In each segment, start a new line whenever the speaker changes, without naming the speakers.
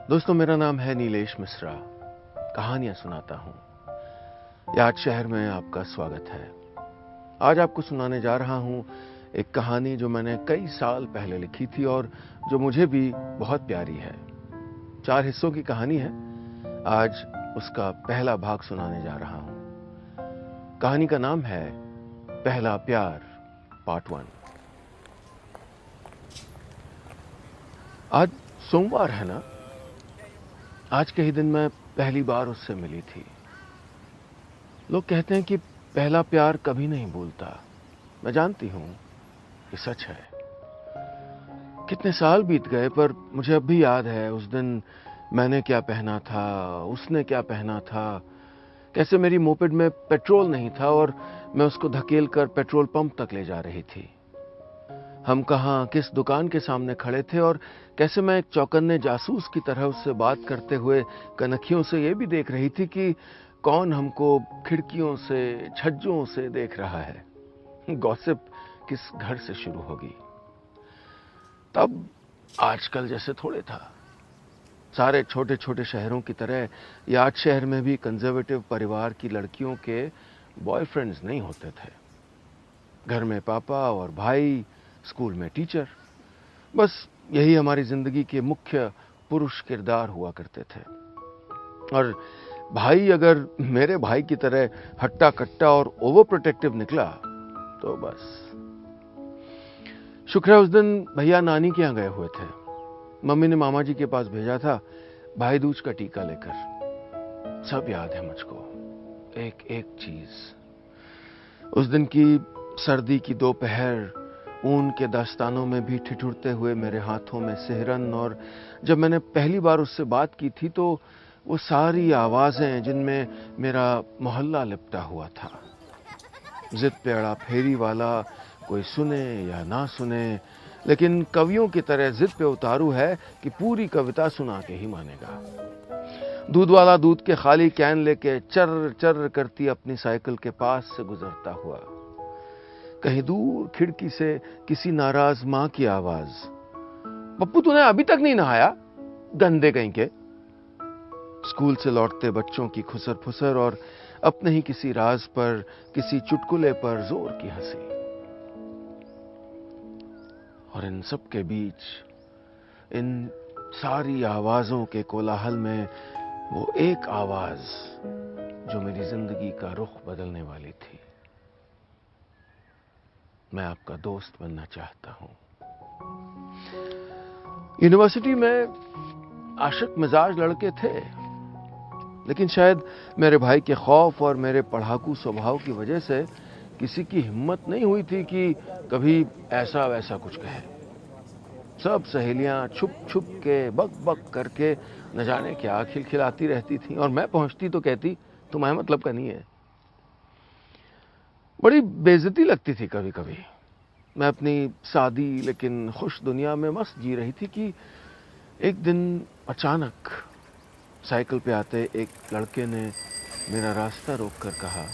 दोस्तों, मेरा नाम है नीलेश मिश्रा। कहानियां सुनाता हूं। याद शहर में आपका स्वागत है। आज आपको सुनाने जा रहा हूं एक कहानी जो मैंने कई साल पहले लिखी थी और जो मुझे भी बहुत प्यारी है। 4 हिस्सों की कहानी है। आज उसका पहला भाग सुनाने जा रहा हूं। कहानी का नाम है पहला प्यार पार्ट 1। आज सोमवार है ना। आज के ही दिन मैं पहली बार उससे मिली थी। लोग कहते हैं कि पहला प्यार कभी नहीं भूलता। मैं जानती हूं कि सच है। कितने साल बीत गए पर मुझे अब भी याद है उस दिन मैंने क्या पहना था, उसने क्या पहना था, कैसे मेरी मोपेड में पेट्रोल नहीं था और मैं उसको धकेल कर पेट्रोल पंप तक ले जा रही थी। हम कहां किस दुकान के सामने खड़े थे और कैसे मैं एक चौकन्ने जासूस की तरह उससे बात करते हुए कनखियों से ये भी देख रही थी कि कौन हमको खिड़कियों से, छज्जों से देख रहा है। गॉसिप किस घर से शुरू होगी। तब आजकल जैसे थोड़े था। सारे छोटे छोटे शहरों की तरह याद शहर में भी कंजर्वेटिव परिवार की लड़कियों के बॉयफ्रेंड्स नहीं होते थे। घर में पापा और भाई, स्कूल में टीचर, बस यही हमारी जिंदगी के मुख्य पुरुष किरदार हुआ करते थे। और भाई अगर मेरे भाई की तरह हट्टा कट्टा और ओवर प्रोटेक्टिव निकला तो बस। शुक्र है उस दिन भैया नानी के यहां गए हुए थे। मम्मी ने मामा जी के पास भेजा था भाई दूज का टीका लेकर। सब याद है मुझको, एक एक चीज। उस दिन की सर्दी की दोपहर, ऊन के दस्तानों में भी ठिठुरते हुए मेरे हाथों में सिहरन, और जब मैंने पहली बार उससे बात की थी तो वो सारी आवाजें जिनमें मेरा मोहल्ला लिपटा हुआ था। जिद पे अड़ा फेरी वाला, कोई सुने या ना सुने, लेकिन कवियों की तरह जिद पे उतारू है कि पूरी कविता सुना के ही मानेगा। दूध वाला दूध के खाली कैन लेके चर चर करती अपनी साइकिल के पास से गुजरता हुआ। कहीं दूर खिड़की से किसी नाराज मां की आवाज, पप्पू तूने अभी तक नहीं नहाया, गंदे कहीं के। स्कूल से लौटते बच्चों की खुसर फुसर और अपने ही किसी राज पर, किसी चुटकुले पर जोर की हंसी। और इन सब के बीच, इन सारी आवाजों के कोलाहल में वो एक आवाज जो मेरी जिंदगी का रुख बदलने वाली थी। मैं आपका दोस्त बनना चाहता हूं। यूनिवर्सिटी में आशिक मिजाज लड़के थे, लेकिन शायद मेरे भाई के खौफ और मेरे पढ़ाकू स्वभाव की वजह से किसी की हिम्मत नहीं हुई थी कि कभी ऐसा वैसा कुछ कहे। सब सहेलियां छुप छुप के, बक बक करके न जाने क्या खिलखिलाती रहती थी, और मैं पहुंचती तो कहती तुम्हारे मतलब का नहीं है। बड़ी बेइज्जती लगती थी कभी कभी। मैं अपनी सादी लेकिन खुश दुनिया में मस्त जी रही थी कि एक दिन अचानक साइकिल पे आते एक लड़के ने मेरा रास्ता रोककर कहा,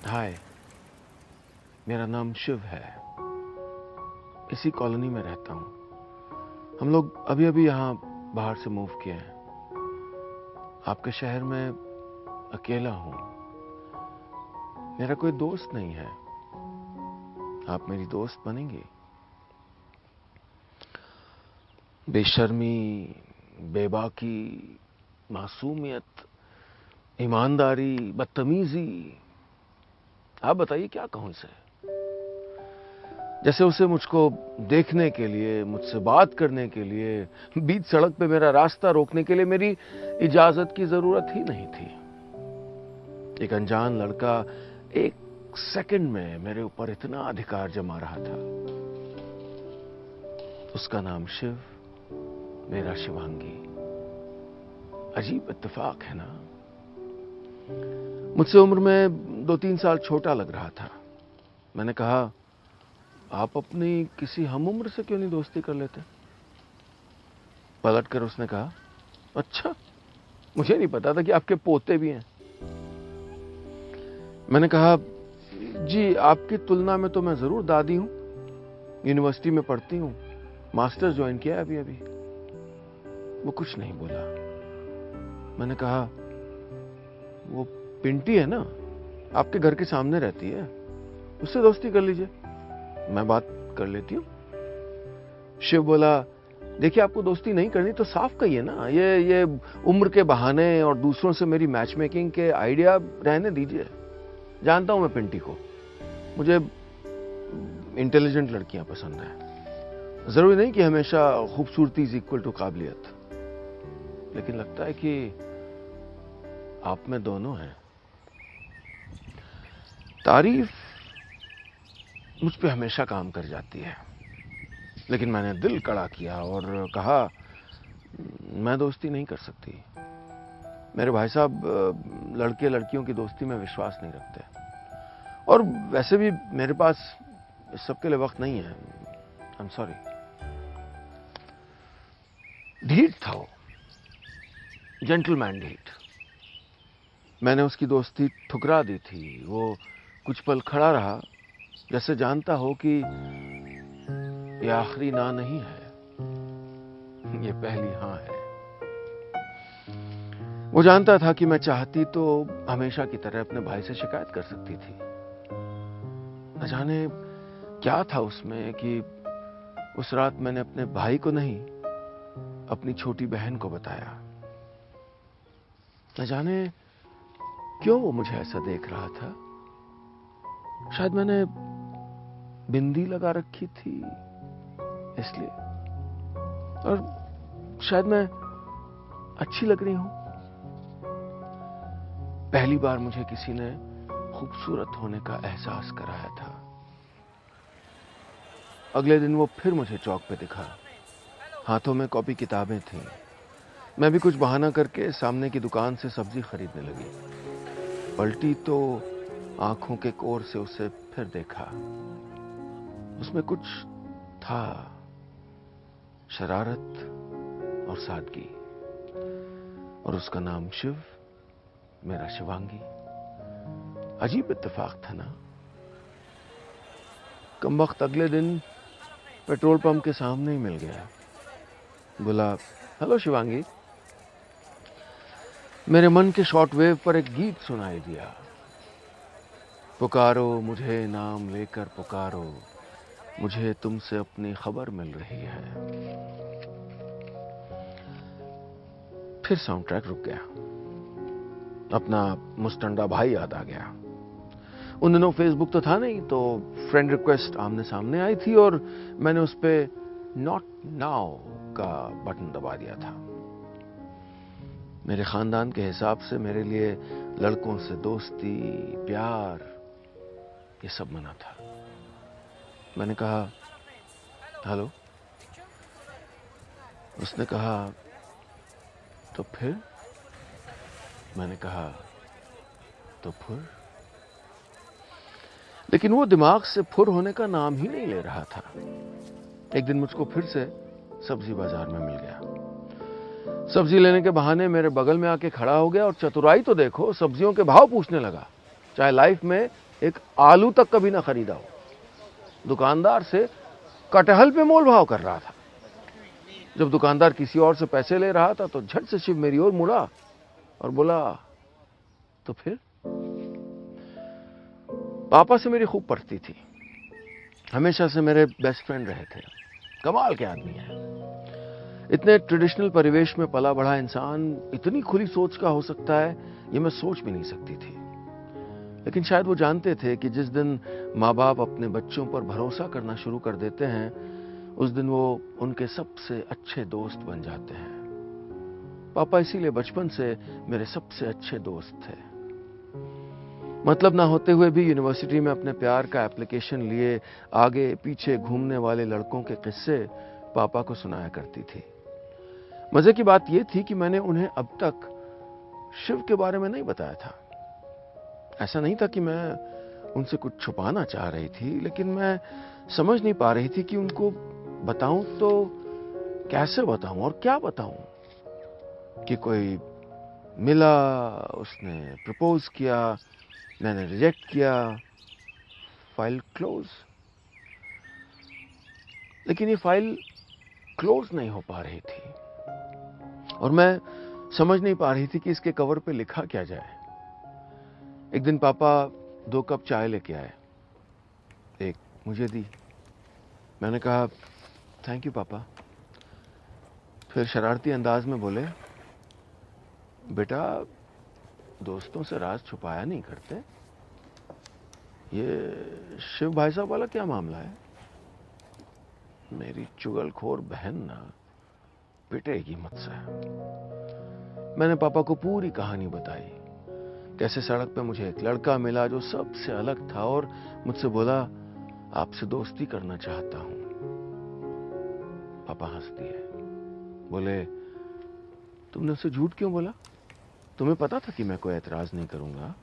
हाय, मेरा नाम शिव है, इसी कॉलोनी में रहता हूं। हम लोग अभी अभी यहां बाहर से मूव किए हैं। आपके शहर में अकेला हूं, मेरा कोई दोस्त नहीं है। आप मेरी दोस्त बनेंगे? बेशर्मी, बेबाकी, मासूमियत, ईमानदारी, बदतमीजी, आप बताइए क्या कहूं इसे। जैसे उसे मुझको देखने के लिए, मुझसे बात करने के लिए, बीच सड़क पे मेरा रास्ता रोकने के लिए मेरी इजाजत की जरूरत ही नहीं थी। एक अनजान लड़का एक सेकंड में मेरे ऊपर इतना अधिकार जमा रहा था। उसका नाम शिव, मेरा शिवांगी। अजीब इत्तेफाक है ना। मुझसे उम्र में 2-3 साल छोटा लग रहा था। मैंने कहा, आप अपनी किसी हम उम्र से क्यों नहीं दोस्ती कर लेते? पलट कर उसने कहा, अच्छा, मुझे नहीं पता था कि आपके पोते भी हैं। मैंने कहा, जी आपकी तुलना में तो मैं जरूर दादी हूं। यूनिवर्सिटी में पढ़ती हूँ, मास्टर्स ज्वाइन किया अभी अभी। वो कुछ नहीं बोला। मैंने कहा, वो पिंटी है ना, आपके घर के सामने रहती है, उससे दोस्ती कर लीजिए, मैं बात कर लेती हूँ। शिव बोला, देखिए आपको दोस्ती नहीं करनी तो साफ कहिए ना, ये उम्र के बहाने और दूसरों से मेरी मैच मेकिंग के आइडिया रहने दीजिए। जानता हूं मैं पिंटी को, मुझे इंटेलिजेंट लड़कियां पसंद हैं। जरूरी नहीं कि हमेशा खूबसूरती इज इक्वल टू काबिलियत, लेकिन लगता है कि आप में दोनों हैं। तारीफ मुझ पे हमेशा काम कर जाती है, लेकिन मैंने दिल कड़ा किया और कहा, मैं दोस्ती नहीं कर सकती। मेरे भाई साहब लड़के लड़कियों की दोस्ती में विश्वास नहीं रखते, और वैसे भी मेरे पास इस सब के लिए वक्त नहीं है। I am sorry. ढीठ था वो, जेंटलमैन ढीठ। मैंने उसकी दोस्ती ठुकरा दी थी। वो कुछ पल खड़ा रहा, जैसे जानता हो कि ये आखिरी ना नहीं है, ये पहली हां है। वो जानता था कि मैं चाहती तो हमेशा की तरह अपने भाई से शिकायत कर सकती थी। न जाने क्या था उसमें कि उस रात मैंने अपने भाई को नहीं, अपनी छोटी बहन को बताया। न जाने क्यों वो मुझे ऐसा देख रहा था। शायद मैंने बिंदी लगा रखी थी इसलिए, और शायद मैं अच्छी लग रही हूं। पहली बार मुझे किसी ने खूबसूरत होने का एहसास कराया था। अगले दिन वो फिर मुझे चौक पे दिखा, हाथों में कॉपी किताबें थीं। मैं भी कुछ बहाना करके सामने की दुकान से सब्जी खरीदने लगी। पलटी तो आंखों के कोर से उसे फिर देखा। उसमें कुछ था, शरारत और सादगी, और उसका नाम शिव, मेरा शिवांगी। अजीब इत्तेफाक था ना। कमबख्त अगले दिन पेट्रोल पंप के सामने ही मिल गया। बोला, हेलो शिवांगी। मेरे मन के शॉर्टवेव पर एक गीत सुनाई दिया, पुकारो मुझे नाम लेकर पुकारो, मुझे तुमसे अपनी खबर मिल रही है। फिर साउंड ट्रैक रुक गया। अपना मुस्टंडा भाई याद आ गया। उन दिनों फेसबुक तो था नहीं, तो फ्रेंड रिक्वेस्ट आमने सामने आई थी और मैंने उस पे नॉट नाउ का बटन दबा दिया था। मेरे खानदान के हिसाब से मेरे लिए लड़कों से दोस्ती, प्यार, ये सब मना था। मैंने कहा, हेलो। उसने कहा, तो फिर? मैंने कहा, तो फुर। लेकिन वो दिमाग से फुर होने का नाम ही नहीं ले रहा था। एक दिन मुझको फिर से सब्जी बाजार में मिल गया। सब्जी लेने के बहाने मेरे बगल में आके खड़ा हो गया और चतुराई तो देखो, सब्जियों के भाव पूछने लगा, चाहे लाइफ में एक आलू तक कभी ना खरीदा हो। दुकानदार से कटहल पे मोल भाव कर रहा था। जब दुकानदार किसी और से पैसे ले रहा था तो झट से शिव मेरी ओर मुड़ा और बोला, तो फिर? पापा से मेरी खूब पटती थी, हमेशा से मेरे बेस्ट फ्रेंड रहे थे। कमाल के आदमी है। इतने ट्रेडिशनल परिवेश में पला बढ़ा इंसान इतनी खुली सोच का हो सकता है, ये मैं सोच भी नहीं सकती थी। लेकिन शायद वो जानते थे कि जिस दिन माँ बाप अपने बच्चों पर भरोसा करना शुरू कर देते हैं, उस दिन वो उनके सबसे अच्छे दोस्त बन जाते हैं। पापा इसीलिए बचपन से मेरे सबसे अच्छे दोस्त थे। मतलब ना होते हुए भी यूनिवर्सिटी में अपने प्यार का एप्लीकेशन लिए आगे पीछे घूमने वाले लड़कों के किस्से पापा को सुनाया करती थी। मजे की बात यह थी कि मैंने उन्हें अब तक शिव के बारे में नहीं बताया था। ऐसा नहीं था कि मैं उनसे कुछ छुपाना चाह रही थी, लेकिन मैं समझ नहीं पा रही थी कि उनको बताऊं तो कैसे बताऊं और क्या बताऊं। कि कोई मिला, उसने प्रपोज किया, मैंने रिजेक्ट किया, फाइल क्लोज। लेकिन ये फाइल क्लोज नहीं हो पा रही थी और मैं समझ नहीं पा रही थी कि इसके कवर पे लिखा क्या जाए। एक दिन पापा 2 कप चाय लेके आए, एक मुझे दी। मैंने कहा थैंक यू पापा। फिर शरारती अंदाज में बोले, बेटा दोस्तों से राज छुपाया नहीं करते। ये शिव भाई साहब वाला क्या मामला है? मेरी चुगलखोर बहन ना पिटेगी मुझसे। मैंने पापा को पूरी कहानी बताई, कैसे सड़क पे मुझे एक लड़का मिला जो सबसे अलग था और मुझसे बोला आपसे दोस्ती करना चाहता हूं। पापा हंस दिए, बोले तुमने उससे झूठ क्यों बोला? तुम्हें पता था कि मैं कोई एतराज नहीं करूंगा।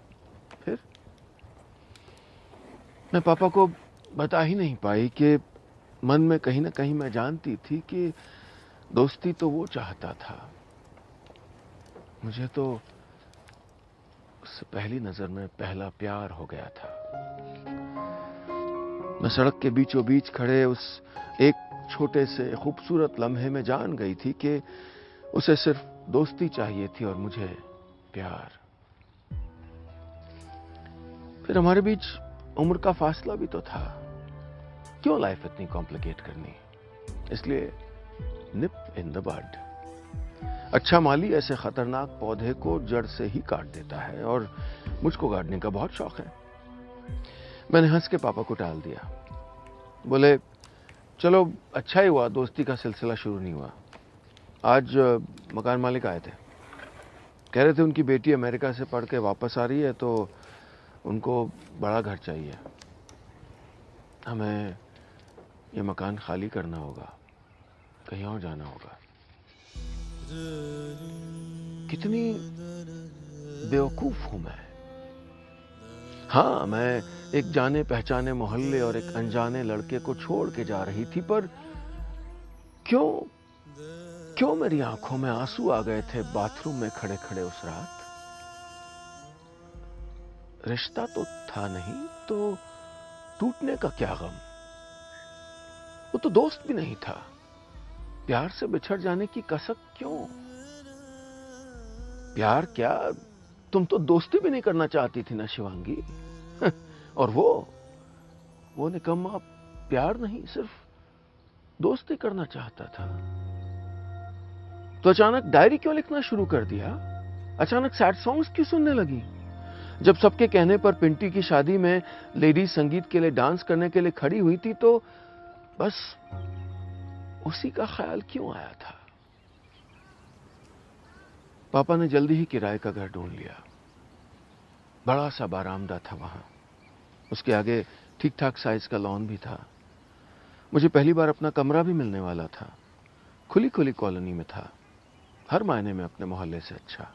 फिर मैं पापा को बता ही नहीं पाई कि मन में कहीं ना कहीं मैं जानती थी कि दोस्ती तो वो चाहता था। मुझे तो उससे पहली नजर में पहला प्यार हो गया था। मैं सड़क के बीचों बीच खड़े उस एक छोटे से खूबसूरत लम्हे में जान गई थी कि उसे सिर्फ दोस्ती चाहिए थी और मुझे प्यार। फिर हमारे बीच उम्र का फासला भी तो था। क्यों लाइफ इतनी कॉम्प्लिकेट करनी? इसलिए निप इन द बड। अच्छा माली ऐसे खतरनाक पौधे को जड़ से ही काट देता है और मुझको गाड़ने का बहुत शौक है। मैंने हंस के पापा को टाल दिया, बोले चलो अच्छा ही हुआ दोस्ती का सिलसिला शुरू नहीं हुआ। आज मकान मालिक आए थे, कह रहे थे उनकी बेटी अमेरिका से पढ़ के वापस आ रही है तो उनको बड़ा घर चाहिए। हमें ये मकान खाली करना होगा, कहीं और जाना होगा। कितनी बेवकूफ हूं मैं। हां, मैं एक जाने पहचाने मोहल्ले और एक अनजाने लड़के को छोड़ के जा रही थी, पर क्यों मेरी आंखों में आंसू आ गए थे बाथरूम में खड़े खड़े उस रात? रिश्ता तो था नहीं तो टूटने का क्या गम? वो तो दोस्त भी नहीं था, प्यार से बिछड़ जाने की कसक क्यों? प्यार क्या, तुम तो दोस्ती भी नहीं करना चाहती थी ना शिवांगी। और वो निकम्मा प्यार नहीं सिर्फ दोस्ती करना चाहता था। तो अचानक डायरी क्यों लिखना शुरू कर दिया? अचानक सैड सॉन्ग्स क्यों सुनने लगी? जब सबके कहने पर पिंटी की शादी में लेडी संगीत के लिए डांस करने के लिए खड़ी हुई थी तो बस उसी का ख्याल क्यों आया था? पापा ने जल्दी ही किराए का घर ढूंढ लिया। बड़ा सा बारामदा था वहां, उसके आगे ठीक ठाक साइज का लॉन भी था। मुझे पहली बार अपना कमरा भी मिलने वाला था। खुली खुली कॉलोनी में था, हर मायने में अपने मोहल्ले से अच्छा।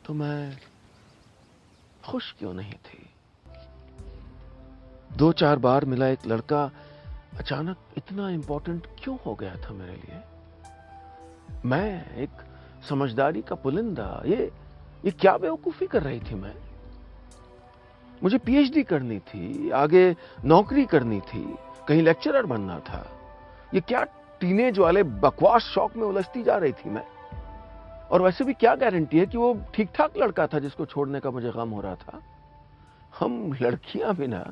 तो मैं खुश क्यों नहीं थी? 2-4 बार मिला एक लड़का अचानक इतना इंपॉर्टेंट क्यों हो गया था मेरे लिए? मैं एक समझदारी का पुलिंदा, ये क्या बेवकूफी कर रही थी मैं? मुझे पीएचडी करनी थी, आगे नौकरी करनी थी, कहीं लेक्चरर बनना था। ये क्या टीनेज वाले बकवास शौक में उलझती जा रही थी मैं? और वैसे भी क्या गारंटी है कि वो ठीक ठाक लड़का था जिसको छोड़ने का मुझे गम हो रहा था? हम लड़कियां भी ना।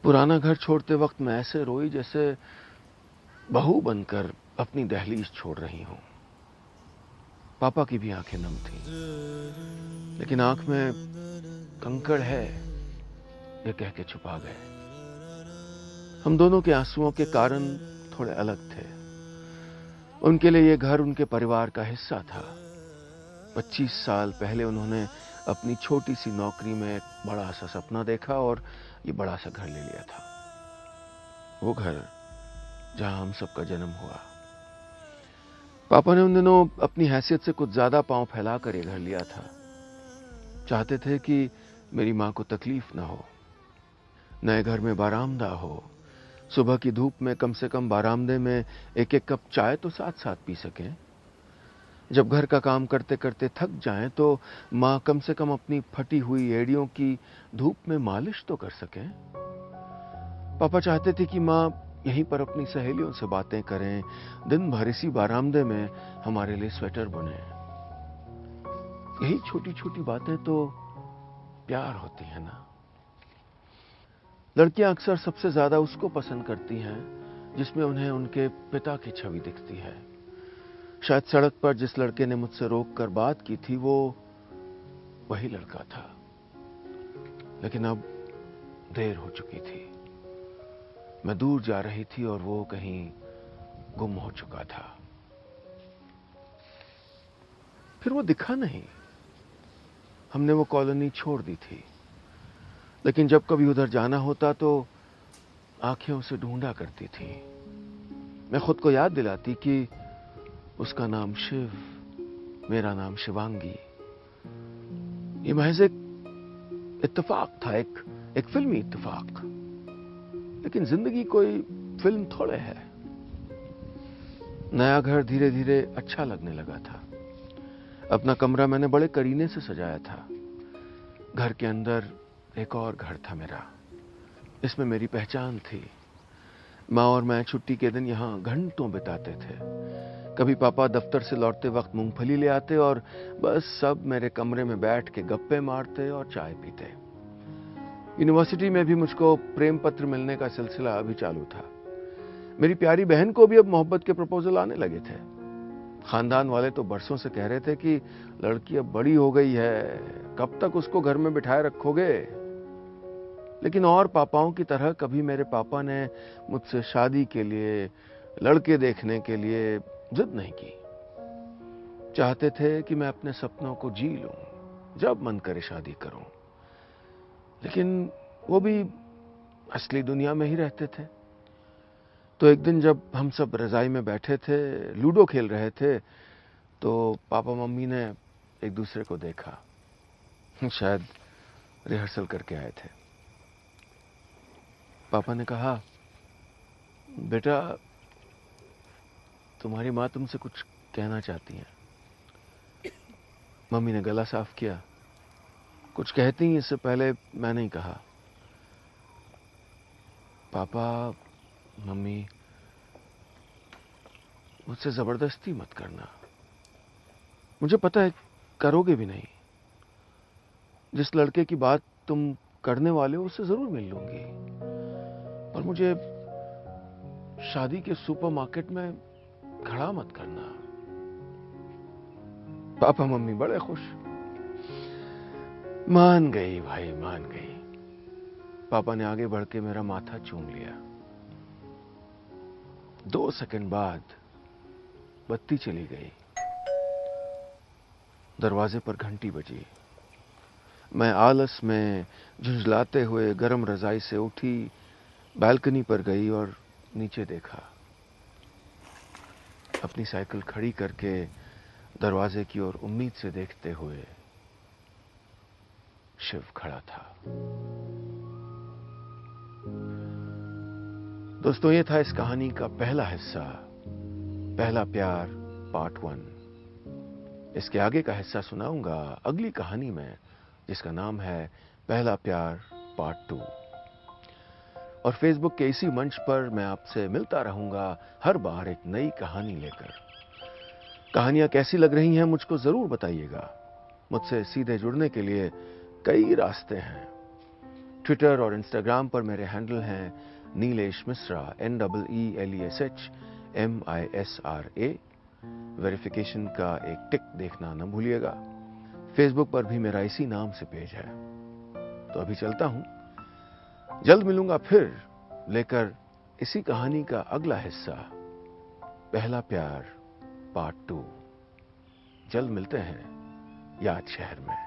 पुराना घर छोड़ते वक्त मैं ऐसे रोई जैसे बहू बनकर अपनी दहलीज छोड़ रही हूं। पापा की भी आंखें नम थीं, लेकिन आंख में कंकड़ है ये कह के छुपा गए। हम दोनों के आंसुओं के कारण थोड़े अलग थे। उनके लिए ये घर उनके परिवार का हिस्सा था। 25 साल पहले उन्होंने अपनी छोटी सी नौकरी में एक बड़ा सा सपना देखा और ये बड़ा सा घर ले लिया था। वो घर जहां हम सबका जन्म हुआ। पापा ने उन दिनों अपनी हैसियत से कुछ ज्यादा पांव फैलाकर ये घर लिया था। चाहते थे कि मेरी मां को तकलीफ ना हो। नए घर में बारामदा हो, सुबह की धूप में कम से कम बारामदे में एक एक कप चाय तो साथ साथ पी सकें। जब घर का काम करते करते थक जाएं तो मां कम से कम अपनी फटी हुई एड़ियों की धूप में मालिश तो कर सकें। पापा चाहते थे कि माँ यहीं पर अपनी सहेलियों से बातें करें, दिन भर इसी बारामदे में हमारे लिए स्वेटर बुने। यही छोटी छोटी बातें तो प्यार होती है ना। लड़कियां अक्सर सबसे ज्यादा उसको पसंद करती हैं जिसमें उन्हें उनके पिता की छवि दिखती है। शायद सड़क पर जिस लड़के ने मुझसे रोककर बात की थी वो वही लड़का था, लेकिन अब देर हो चुकी थी। मैं दूर जा रही थी और वो कहीं गुम हो चुका था। फिर वो दिखा नहीं। हमने वो कॉलोनी छोड़ दी थी, लेकिन जब कभी उधर जाना होता तो आंखें उसे ढूंढा करती थी। मैं खुद को याद दिलाती कि उसका नाम शिव, मेरा नाम शिवांगी। ये महज एक इत्तेफाक था, एक फिल्मी इत्तेफाक। लेकिन जिंदगी कोई फिल्म थोड़े है। नया घर धीरे धीरे अच्छा लगने लगा था। अपना कमरा मैंने बड़े करीने से सजाया था। घर के अंदर एक और घर था मेरा। इसमें मेरी पहचान थी। माँ और मैं छुट्टी के दिन यहां घंटों बिताते थे। कभी पापा दफ्तर से लौटते वक्त मूंगफली ले आते और बस सब मेरे कमरे में बैठ के गप्पे मारते और चाय पीते। यूनिवर्सिटी में भी मुझको प्रेम पत्र मिलने का सिलसिला अभी चालू था। मेरी प्यारी बहन को भी अब मोहब्बत के प्रपोजल आने लगे थे। खानदान वाले तो बरसों से कह रहे थे कि लड़की अब बड़ी हो गई है, कब तक उसको घर में बिठाए रखोगे। लेकिन और पापाओं की तरह कभी मेरे पापा ने मुझसे शादी के लिए, लड़के देखने के लिए जिद नहीं की। चाहते थे कि मैं अपने सपनों को जी लूं, जब मन करे शादी करूं। लेकिन वो भी असली दुनिया में ही रहते थे। तो एक दिन जब हम सब रजाई में बैठे थे, लूडो खेल रहे थे, तो पापा मम्मी ने एक दूसरे को देखा। शायद रिहर्सल करके आए थे। पापा ने कहा, बेटा तुम्हारी माँ तुमसे कुछ कहना चाहती है। मम्मी ने गला साफ किया। कुछ कहती इससे पहले मैंने ही कहा, पापा मम्मी मुझसे जबरदस्ती मत करना। मुझे पता है करोगे भी नहीं। जिस लड़के की बात तुम करने वाले हो उससे जरूर मिल लूंगी, पर मुझे शादी के सुपरमार्केट में खड़ा मत करना। पापा मम्मी बड़े खुश। मान गई भाई, मान गई। पापा ने आगे बढ़ के मेरा माथा चूम लिया। 2 सेकंड बाद बत्ती चली गई। दरवाजे पर घंटी बजी। मैं आलस में झुंझलाते हुए गरम रजाई से उठी, बालकनी पर गई और नीचे देखा। अपनी साइकिल खड़ी करके दरवाजे की ओर उम्मीद से देखते हुए शिव खड़ा था। दोस्तों, ये था इस कहानी का पहला हिस्सा, पहला प्यार पार्ट 1। इसके आगे का हिस्सा सुनाऊंगा अगली कहानी में, जिसका नाम है पहला प्यार पार्ट 2। और फेसबुक के इसी मंच पर मैं आपसे मिलता रहूंगा हर बार एक नई कहानी लेकर। कहानियां कैसी लग रही हैं मुझको जरूर बताइएगा। मुझसे सीधे जुड़ने के लिए कई रास्ते हैं। ट्विटर और इंस्टाग्राम पर मेरे हैंडल हैं नीलेश मिश्रा, NEELESHMISRA। वेरिफिकेशन का एक टिक देखना न भूलिएगा। फेसबुक पर भी मेरा इसी नाम से पेज है। तो अभी चलता हूं। जल्द मिलूंगा फिर लेकर इसी कहानी का अगला हिस्सा, पहला प्यार पार्ट 2। जल्द मिलते हैं याद शहर में।